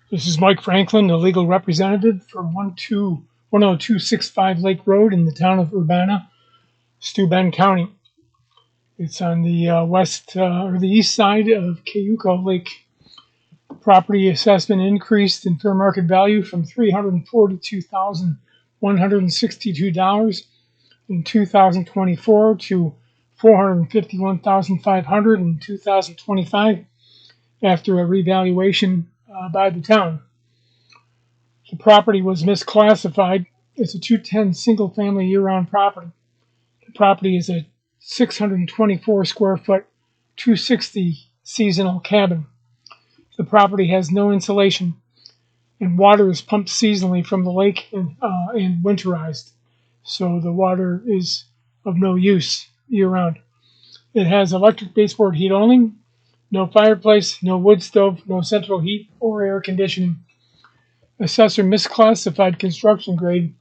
This is Mike Franklin, the legal representative for 10265 Lake Road in the town of Urbana, Steuben County. It's on the or the east side of Cayuga Lake. Property assessment increased in fair market value from $342,162 in 2024 to $451,500 in 2025 after a revaluation by the town. The property was misclassified. It's a 210 single-family year-round property. The property is a 624 square foot, 260 seasonal cabin. The property has no insulation, and water is pumped seasonally from the lake and winterized, so the water is of no use year-round. It has electric baseboard heat only, no fireplace, no wood stove, no central heat or air conditioning. Assessor misclassified construction grade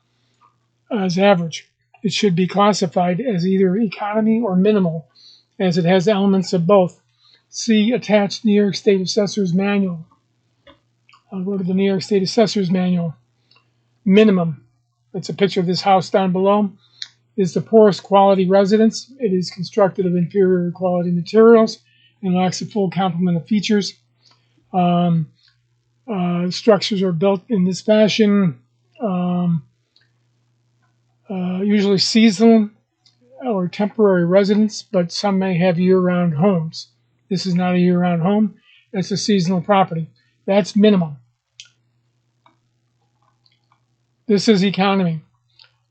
as average. It should be classified as either economy or minimal, as it has elements of both. See attached New York State Assessor's Manual. I'll go to the New York State Assessor's Manual. Minimum. That's a picture of this house down below. Is the poorest quality residence. It is constructed of inferior quality materials and lacks a full complement of features. Structures are built in this fashion, usually seasonal or temporary residence, but some may have year-round homes. This is not a year-round home. It's a seasonal property. That's minimum. This is economy.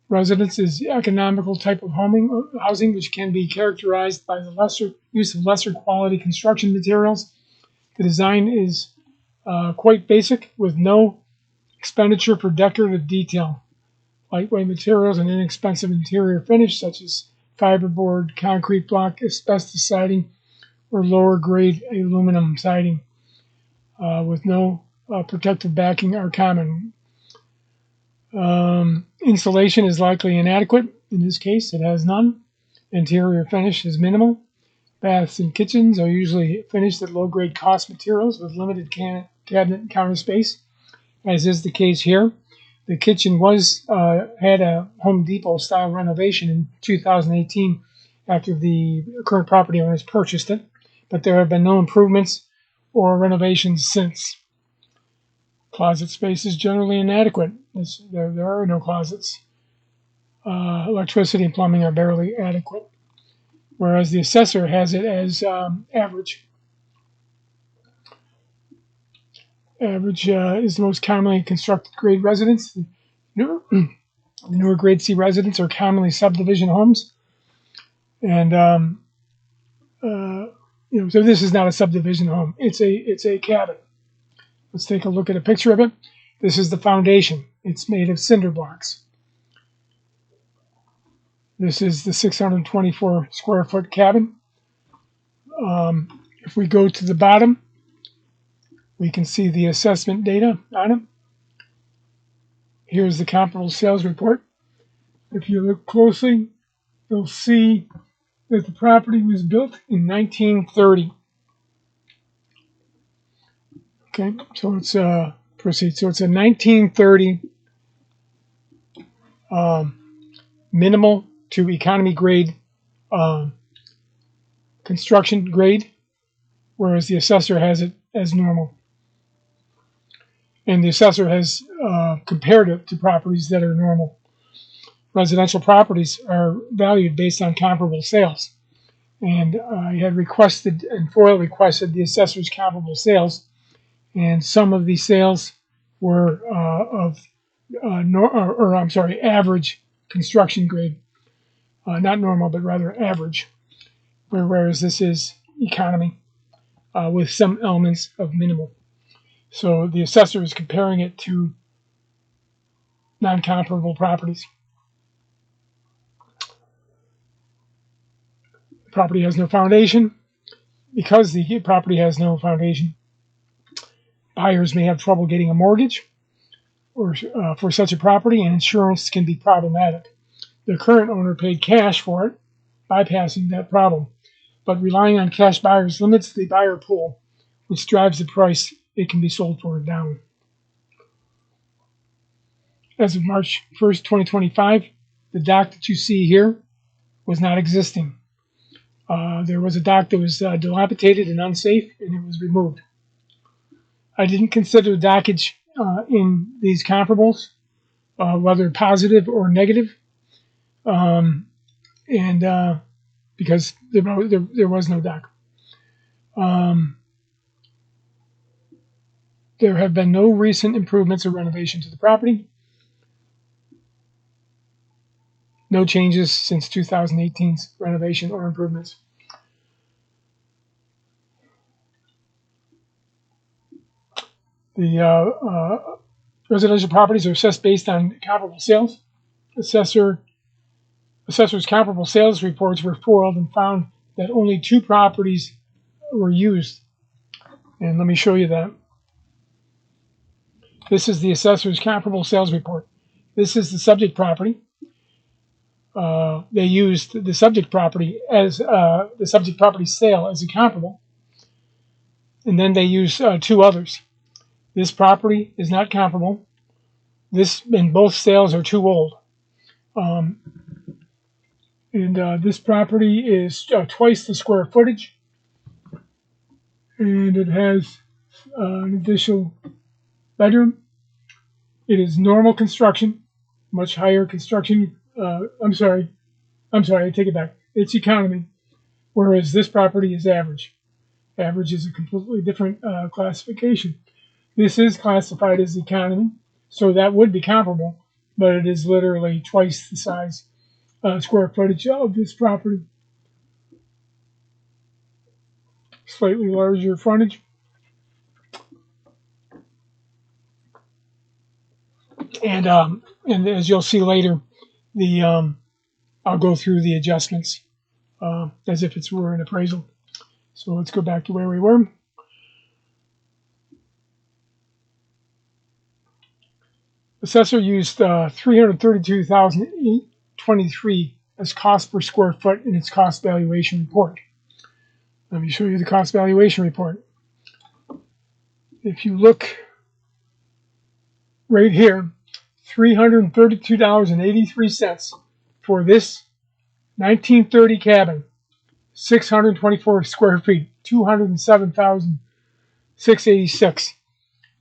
Residence is economical type of housing which can be characterized by the use of lesser quality construction materials. The design is quite basic with no expenditure for decorative detail. Lightweight materials and inexpensive interior finish such as fiberboard, concrete block, asbestos siding, or lower grade aluminum siding with no protective backing are common. Insulation is likely inadequate. In this case, it has none. Interior finish is minimal. Baths and kitchens are usually finished at low-grade cost materials with limited cabinet and counter space, as is the case here. The kitchen had a Home Depot style renovation in 2018 after the current property owners purchased it, but there have been no improvements or renovations since. Closet space is generally inadequate. There are no closets. Electricity and plumbing are barely adequate, whereas the assessor has it as average. Average is the most commonly constructed grade residence. The newer grade C residents are commonly subdivision homes, and so this is not a subdivision home. It's a cabin. Let's take a look at a picture of it. This is the foundation. It's made of cinder blocks. This is the 624 square foot cabin. If we go to the bottom, we can see the assessment data on it. Here's the comparable sales report. If you look closely, you'll see that the property was built in 1930. Okay, so let's proceed. So it's a 1930 minimal to economy grade construction grade, whereas the assessor has it as normal. And the assessor has compared it to properties that are normal. Residential properties are valued based on comparable sales. And I had requested, and FOIL requested, the assessor's comparable sales. And some of these sales were average construction grade. Not normal, but rather average. Whereas this is economy with some elements of minimal. So the assessor is comparing it to non-comparable properties. The property has no foundation. Because the property has no foundation, buyers may have trouble getting a mortgage or for such a property, and insurance can be problematic. The current owner paid cash for it, bypassing that problem, but relying on cash buyers limits the buyer pool, which drives the price it can be sold for down. as of March 1st, 2025, the dock that you see here was not existing. There was a dock that was dilapidated and unsafe, and it was removed. I didn't consider the dockage in these comparables, whether positive or negative, and because there was no dock. There have been no recent improvements or renovation to the property. No changes since 2018's renovation or improvements. The residential properties are assessed based on comparable sales. Assessor's comparable sales reports were foiled and found that only 2 properties were used. And let me show you that. This is the assessor's comparable sales report. This is the subject property. They used the subject property as the subject property sale as a comparable, and then they used 2 others. This property is not comparable. And both sales are too old. This property is twice the square footage, and it has an additional bedroom. It is normal construction, much higher construction. I'm sorry, I take it back. It's economy, whereas this property is average. Average is a completely different classification. This is classified as economy, so that would be comparable, but it is literally twice the size square footage of this property. Slightly larger frontage. And as you'll see later, I'll go through the adjustments as if it were an appraisal. So let's go back to where we were. Assessor used $332,823 as cost per square foot in its cost valuation report. Let me show you the cost valuation report. If you look right here, $332.83 for this 1930 cabin, 624 square feet, $207,686.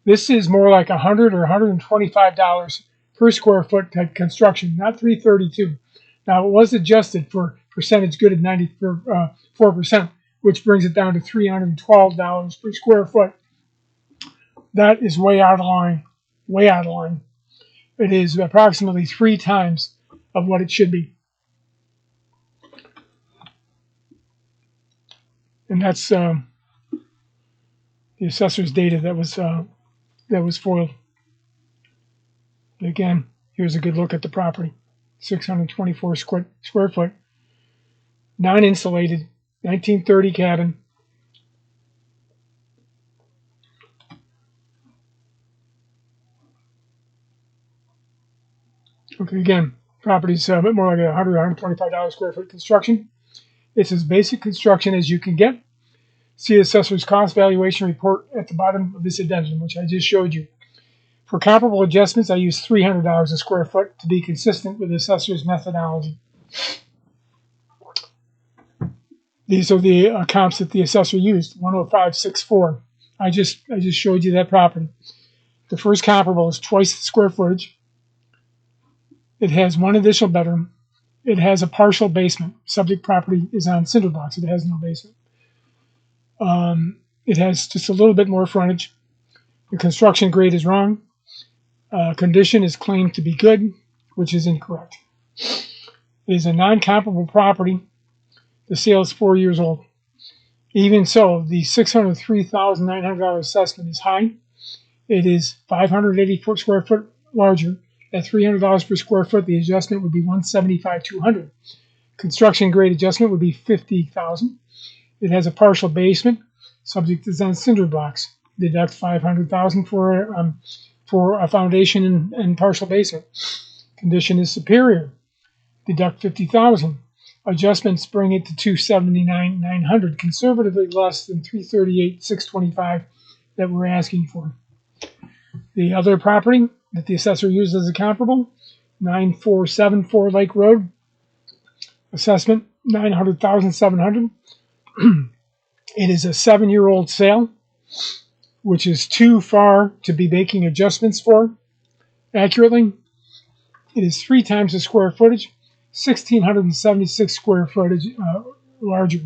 This is more like $100 or $125 per square foot type construction, not $332. Now it was adjusted for percentage good at 94%, which brings it down to $312 per square foot. That is way out of line. Way out of line. It is approximately 3 times of what it should be. And that's the assessor's data that was foiled. Again, here's a good look at the property. 624 square foot, non-insulated, 1930 cabin. Okay, again, property's a bit more like $100, $125 square foot construction. It's as basic construction as you can get. See the assessor's cost valuation report at the bottom of this addendum, which I just showed you. For comparable adjustments, I use $300 a square foot to be consistent with the assessor's methodology. These are the comps that the assessor used, 10564. I just showed you that property. The first comparable is twice the square footage. It has 1 additional bedroom. It has a partial basement. Subject property is on cinder blocks. It has no basement. It has just a little bit more frontage. The construction grade is wrong. Condition is claimed to be good, which is incorrect. It is a non-comparable property. The sale is 4 years old. Even so, the $603,900 assessment is high. It is 584 square foot larger. At $300 per square foot, the adjustment would be $175,200. Construction grade adjustment would be $50,000. It has a partial basement. Subject is on cinder blocks. Deduct $500,000 for a foundation and partial basement. Condition is superior. Deduct $50,000. Adjustments bring it to $279,900, conservatively less than $338,625 that we're asking for. The other property that the assessor used as a comparable, 9474 Lake Road, assessment $900,700. It is a 7-year-old sale, which is too far to be making adjustments for accurately. It is 3 times the square footage, 1,676 square footage larger,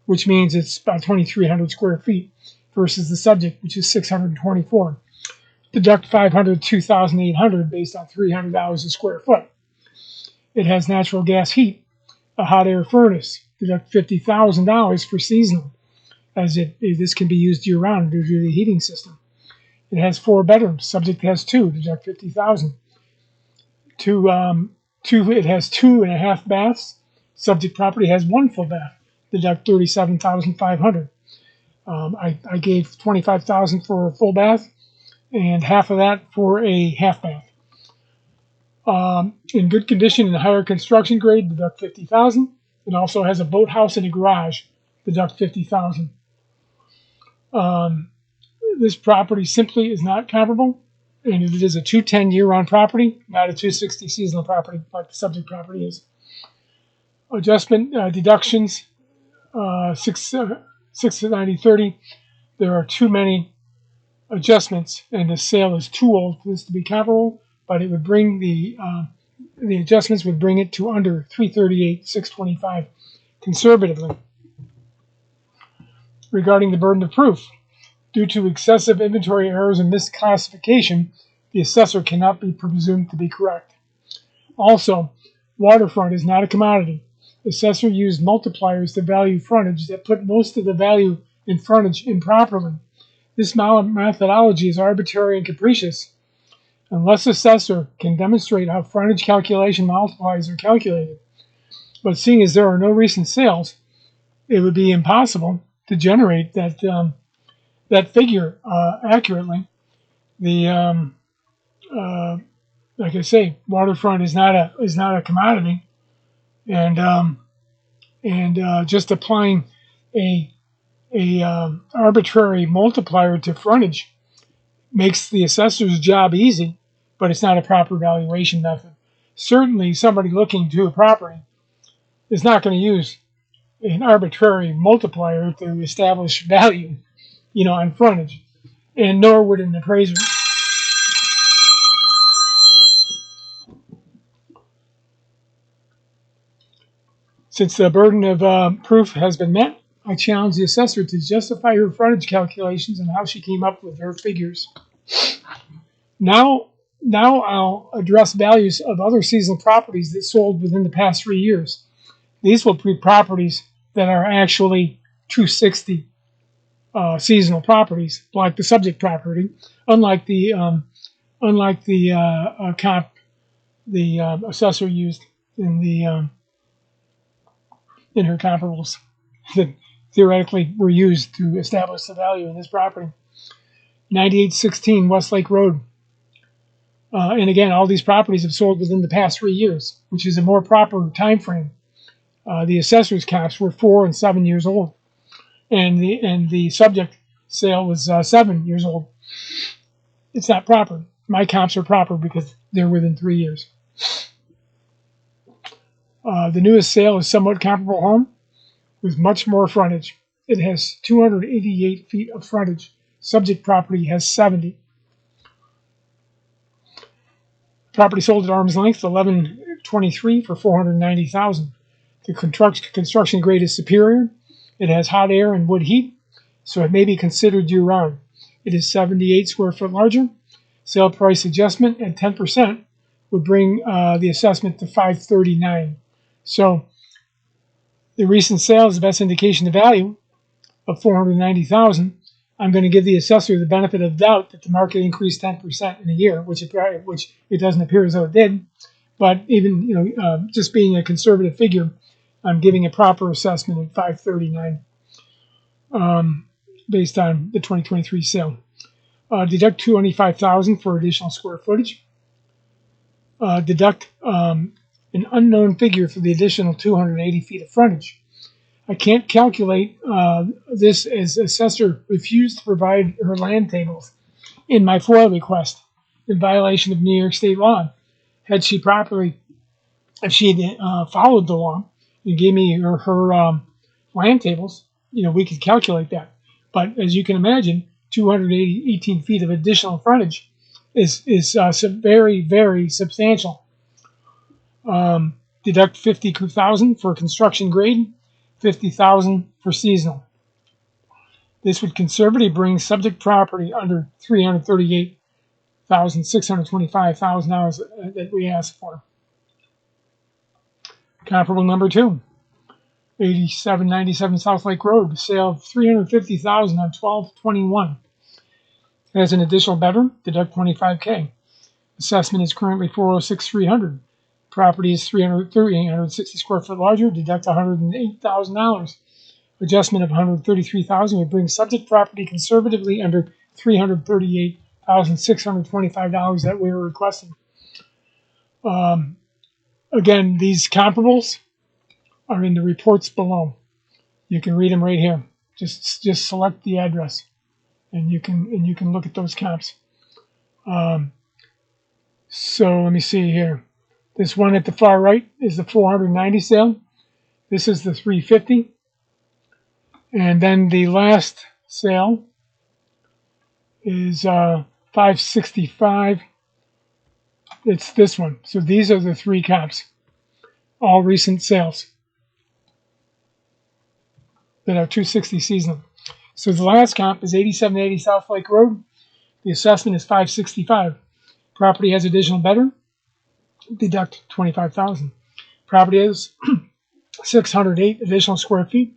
which means it's about 2,300 square feet versus the subject, which is 624. Deduct 500, 2,800 based on $300 a square foot. It has natural gas heat, a hot air furnace. Deduct $50,000 for seasonal, as this can be used year-round due to the heating system. It has 4 bedrooms. Subject has 2. Deduct $50,000. It has 2.5 baths. Subject property has 1 full bath. Deduct $37,500. I gave $25,000 for a full bath, and half of that for a half bath. In good condition and higher construction grade, deduct $50,000. It also has a boathouse and a garage. Deduct $50,000. This property simply is not comparable, and it is a 210 year-round property, not a 260 seasonal property like the subject property is. Adjustment deductions 690.30. There are too many adjustments, and the sale is too old for this to be comparable. But it would bring the adjustments would bring it to under 338,625 conservatively. Regarding the burden of proof, due to excessive inventory errors and misclassification, the assessor cannot be presumed to be correct. Also, waterfront is not a commodity. The assessor used multipliers to value frontage that put most of the value in frontage improperly. This methodology is arbitrary and capricious. Unless assessor can demonstrate how frontage calculation multipliers are calculated. But seeing as there are no recent sales, it would be impossible to generate that figure accurately. Like I say, waterfront is not a commodity, and just applying a arbitrary multiplier to frontage makes the assessor's job easy, but it's not a proper valuation method. Certainly, somebody looking to a property is not going to use an arbitrary multiplier to establish value, on frontage, and nor would an appraiser. Since the burden of proof has been met, I challenge the assessor to justify her frontage calculations and how she came up with her figures. Now I'll address values of other seasonal properties that sold within the past 3 years. These will be properties that are actually 260 seasonal properties, like the subject property, unlike the comp the assessor used in her comparables that theoretically were used to establish the value in this property. 9816 Westlake Road. And again, all these properties have sold within the past 3 years, which is a more proper time frame. The assessor's comps were 4 and 7 years old, and the subject sale was 7 years old. It's not proper. My comps are proper because they're within 3 years. The newest sale is somewhat comparable home with much more frontage. It has 288 feet of frontage. Subject property has 70. Property sold at arm's length, 1123 for $490,000. The construction grade is superior. It has hot air and wood heat, so it may be considered year-round. It is 78 square foot larger. Sale price adjustment at 10% would bring the assessment to $539. So the recent sale is the best indication of value of $490,000. I'm going to give the assessor the benefit of doubt that the market increased 10% in a year, which it doesn't appear as though it did. But even just being a conservative figure, I'm giving a proper assessment of $539 based on the 2023 sale. Deduct $225,000 for additional square footage. Deduct an unknown figure for the additional 280 feet of frontage. I can't calculate this as assessor refused to provide her land tables in my FOIL request. in violation of New York state law. Had she properly, if she had followed the law and gave me her land tables, we could calculate that. But as you can imagine, 218 feet of additional frontage is very, very substantial. Deduct $50,000 for construction grade, $50,000 for seasonal. This would conservatively bring subject property under $338,625 that we asked for. Comparable number 2, 8797 South Lake Road, sale of $350,000 on 12/21. As an additional bedroom, deduct $25,000. Assessment is currently $406,300. Property is 360 square foot larger, deduct $108,000. Adjustment of $133,000 would bring subject property conservatively under $338,625 that we were requesting. Again, these comparables are in the reports below. You can read them right here. Just select the address, and you can look at those comps. So let me see here. This one at the far right is the 490 sale. This is the 350. And then the last sale is 565. It's this one. So these are the 3 comps, all recent sales that are 260 seasonal. So the last comp is 8780 South Lake Road. The assessment is 565. Property has additional bedroom. Deduct 25,000. Property has 608 additional square feet.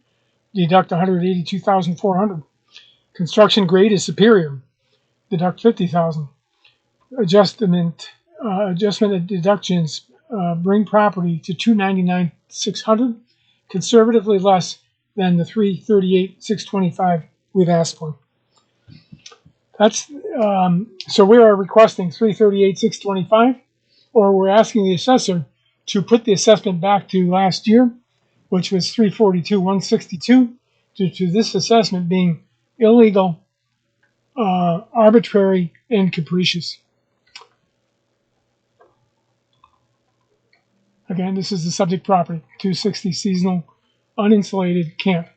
Deduct 182,400. Construction grade is superior. Deduct 50,000. Adjustment of deductions bring property to 299,600, conservatively less than the 338,625 we've asked for. That's so we are requesting 338,625, or we're asking the assessor to put the assessment back to last year, which was 342,162, due to this assessment being illegal, arbitrary, and capricious. Again, this is the subject property, 260 seasonal uninsulated camp.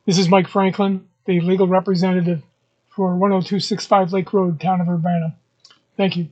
This is Mike Franklin, the legal representative for 10265 Lake Road, Town of Urbana. Thank you.